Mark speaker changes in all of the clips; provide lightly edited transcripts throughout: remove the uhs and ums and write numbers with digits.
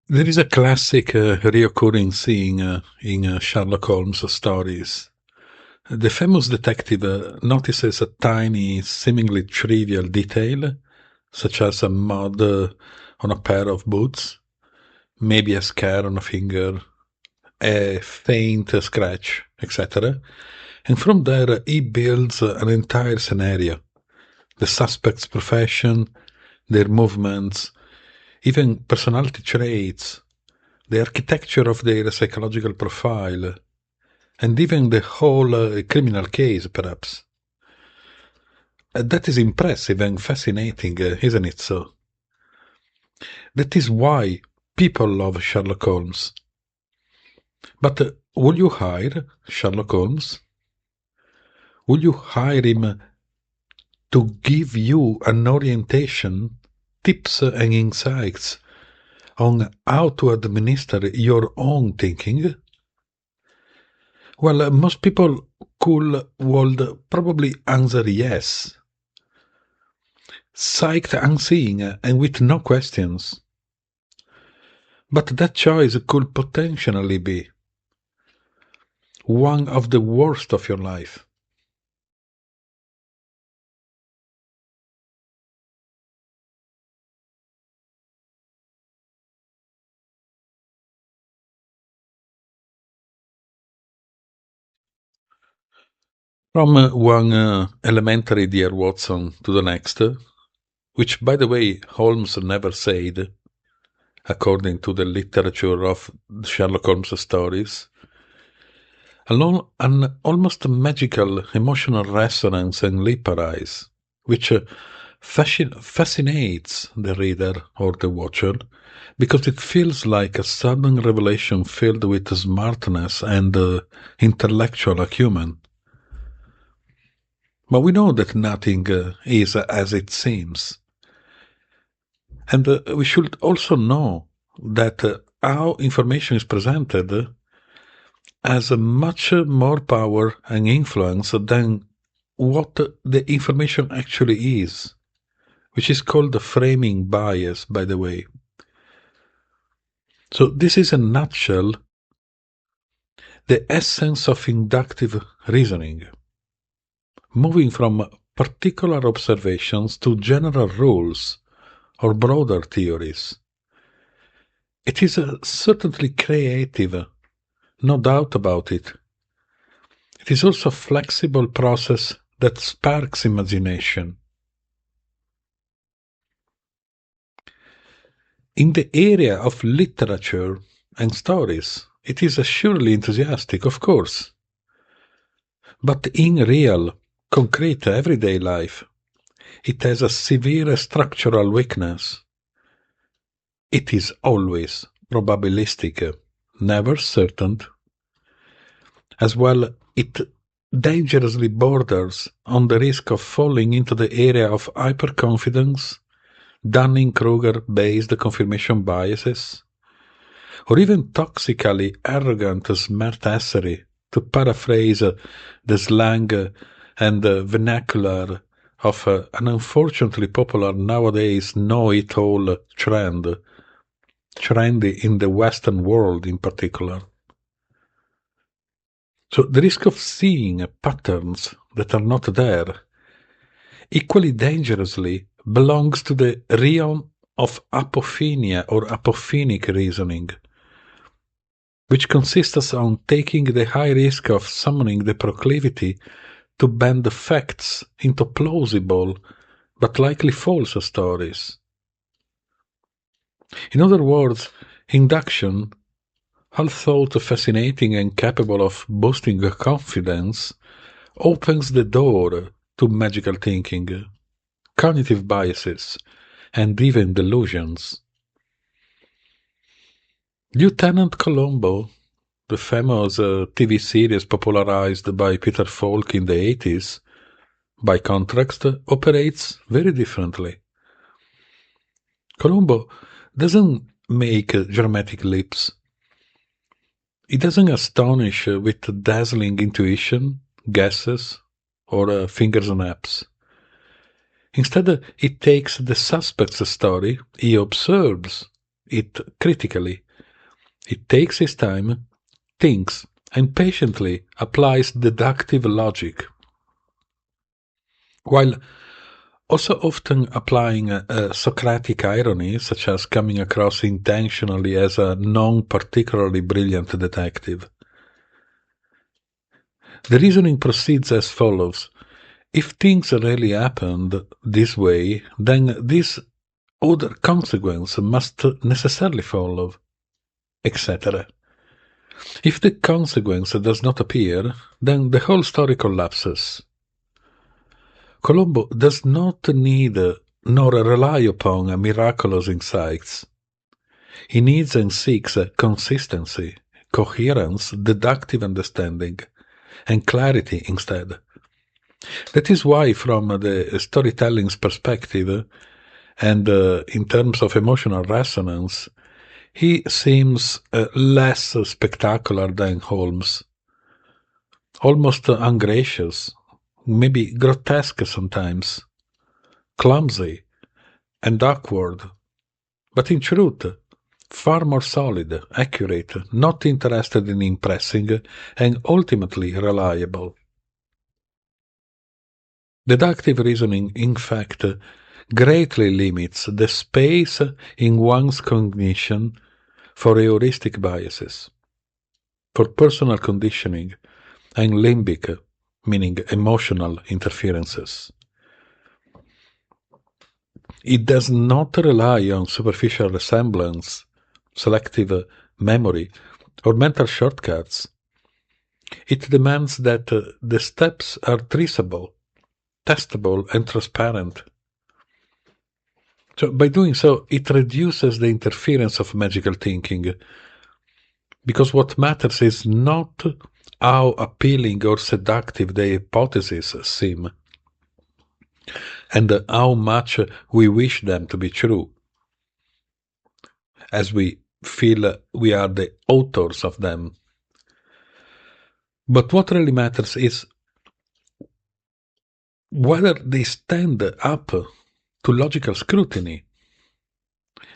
Speaker 1: There is a classic reoccurring scene in Sherlock Holmes stories. The famous detective notices a tiny, seemingly trivial detail, such as a mud on a pair of boots, maybe a scar on a finger, a faint scratch, etc. And from there, he builds an entire scenario. The suspect's profession, their movements, even personality traits, the architecture of their psychological profile, and even the whole criminal case, perhaps. That is impressive and fascinating, isn't it so? That is why people love Sherlock Holmes. But would you hire Sherlock Holmes? Would you hire him to give you an orientation, tips, and insights on how to administer your own thinking? Well, most people would probably answer yes. Psyched, unseeing, and with no questions. But that choice could potentially be one of the worst of your life. From one elementary Dear Watson to the next, which, by the way, Holmes never said, according to the literature of Sherlock Holmes stories, an almost magical emotional resonance and lip rise, which fascinates the reader or the watcher because it feels like a sudden revelation filled with smartness and intellectual acumen. But we know that nothing is as it seems. And we should also know that how information is presented has much more power and influence than what the information actually is, which is called the framing bias, by the way. So this is, in a nutshell, the essence of inductive reasoning, moving from particular observations to general rules or broader theories. It is certainly creative, no doubt about it. It is also a flexible process that sparks imagination. In the area of literature and stories, it is surely enthusiastic, of course. But in real, concrete, everyday life, it has a severe structural weakness. It is always probabilistic, never certain. As well, it dangerously borders on the risk of falling into the area of hyperconfidence, Dunning-Kruger based confirmation biases, or even toxically arrogant smartassery, to paraphrase the slang and vernacular of an unfortunately popular nowadays know-it-all trend, trendy in the Western world in particular. So the risk of seeing patterns that are not there, equally dangerously, belongs to the realm of apophenia or apophenic reasoning, which consists on taking the high risk of summoning the proclivity to bend the facts into plausible but likely false stories. In other words, induction, although fascinating and capable of boosting confidence, opens the door to magical thinking, cognitive biases, and even delusions. Lieutenant Colombo, the famous TV series popularized by Peter Falk in the 80s, by contrast, operates very differently. Colombo doesn't make dramatic leaps. He doesn't astonish with dazzling intuition, guesses, or finger snaps. Instead, he takes the suspect's story he observes it critically. It takes its time, thinks, and patiently applies deductive logic, while also often applying a Socratic irony, such as coming across intentionally as a non-particularly brilliant detective. The reasoning proceeds as follows. If things really happened this way, then this other consequence must necessarily follow, etc. If the consequence does not appear, then the whole story collapses. Colombo does not need nor rely upon miraculous insights. He needs and seeks consistency, coherence, deductive understanding, and clarity instead. That is why, from the storytelling's perspective, and in terms of emotional resonance, he seems less spectacular than Holmes, almost ungracious, maybe grotesque sometimes, clumsy and awkward, but in truth, far more solid, accurate, not interested in impressing, and ultimately reliable. Deductive reasoning, in fact, greatly limits the space in one's cognition for heuristic biases, for personal conditioning, and limbic, meaning emotional interferences. It does not rely on superficial resemblance, selective memory, or mental shortcuts. It demands that the steps are traceable, testable, and transparent. So by doing so, it reduces the interference of magical thinking, because what matters is not how appealing or seductive the hypotheses seem, and how much we wish them to be true, as we feel we are the authors of them. But what really matters is whether they stand up to logical scrutiny.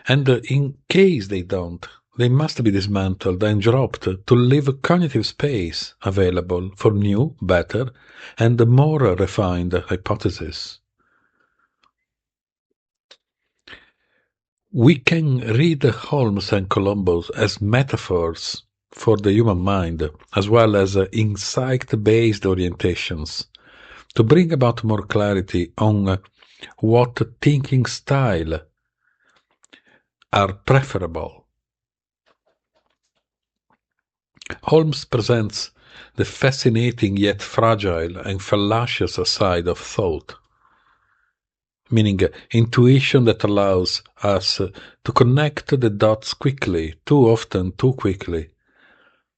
Speaker 1: And in case they don't, they must be dismantled and dropped to leave cognitive space available for new, better, and more refined hypotheses. We can read Holmes and Colombo as metaphors for the human mind, as well as insight-based orientations, to bring about more clarity on what thinking style are preferable. Holmes presents the fascinating yet fragile and fallacious side of thought, meaning intuition that allows us to connect the dots quickly, too often too quickly,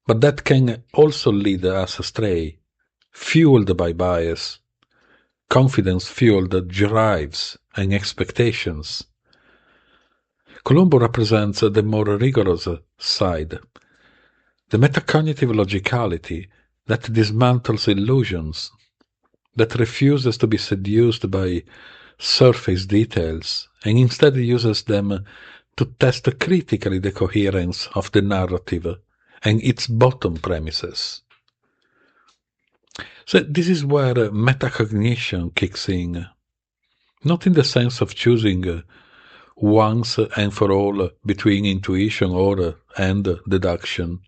Speaker 1: but that can also lead us astray, fueled by bias, confidence-fueled drives and expectations. Colombo represents the more rigorous side, the metacognitive logicality that dismantles illusions, that refuses to be seduced by surface details, and instead uses them to test critically the coherence of the narrative and its bottom premises. So this is where metacognition kicks in, not in the sense of choosing once and for all between intuition and deduction,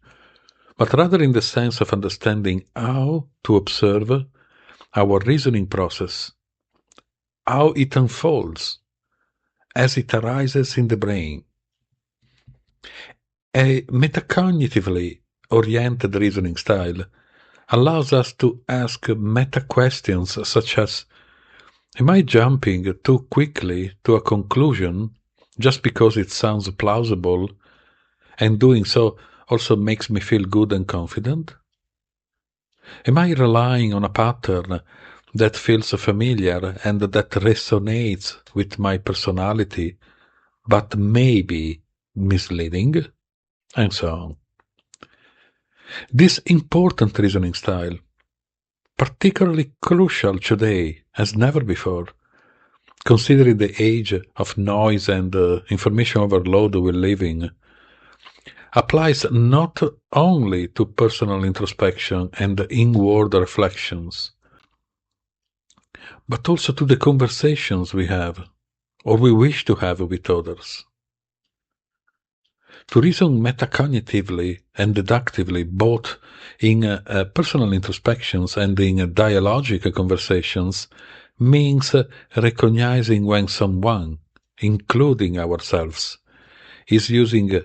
Speaker 1: but rather in the sense of understanding how to observe our reasoning process, how it unfolds as it arises in the brain. A metacognitively oriented reasoning style allows us to ask meta-questions such as, am I jumping too quickly to a conclusion just because it sounds plausible, and doing so also makes me feel good and confident? Am I relying on a pattern that feels familiar and that resonates with my personality, but may be misleading? And so on. This important reasoning style, particularly crucial today as never before, considering the age of noise and information overload we live in, applies not only to personal introspection and inward reflections, but also to the conversations we have, or we wish to have with others. To reason metacognitively and deductively, both in personal introspections and in dialogic conversations, means recognizing when someone, including ourselves, is using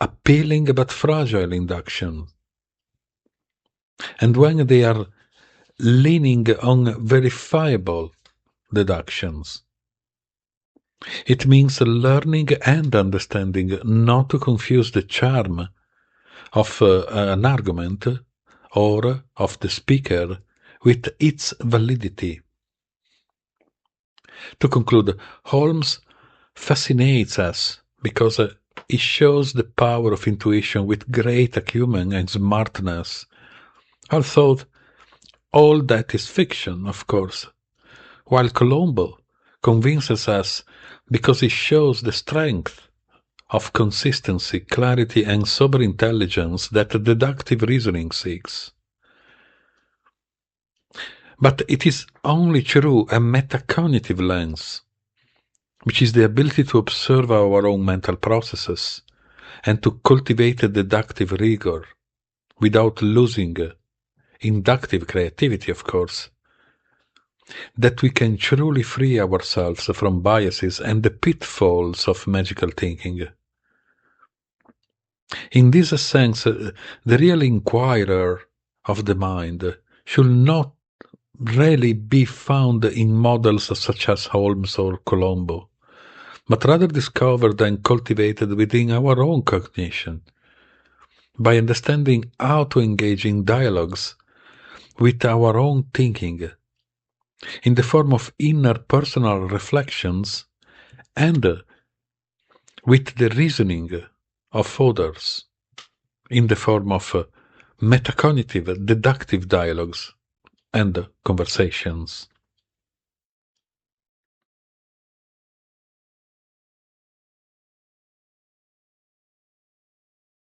Speaker 1: appealing but fragile induction, and when they are leaning on verifiable deductions. It means learning and understanding not to confuse the charm of an argument or of the speaker with its validity. To conclude, Holmes fascinates us because he shows the power of intuition with great acumen and smartness, although all that is fiction, of course, while Colombo convinces us because he shows the strength of consistency, clarity, and sober intelligence that deductive reasoning seeks. But it is only through a metacognitive lens, which is the ability to observe our own mental processes and to cultivate a deductive rigor without losing inductive creativity, of course, that we can truly free ourselves from biases and the pitfalls of magical thinking. In this sense, the real inquirer of the mind should not really be found in models such as Holmes or Colombo, but rather discovered and cultivated within our own cognition, by understanding how to engage in dialogues with our own thinking, in the form of inner personal reflections and with the reasoning of others, in the form of metacognitive deductive dialogues and conversations.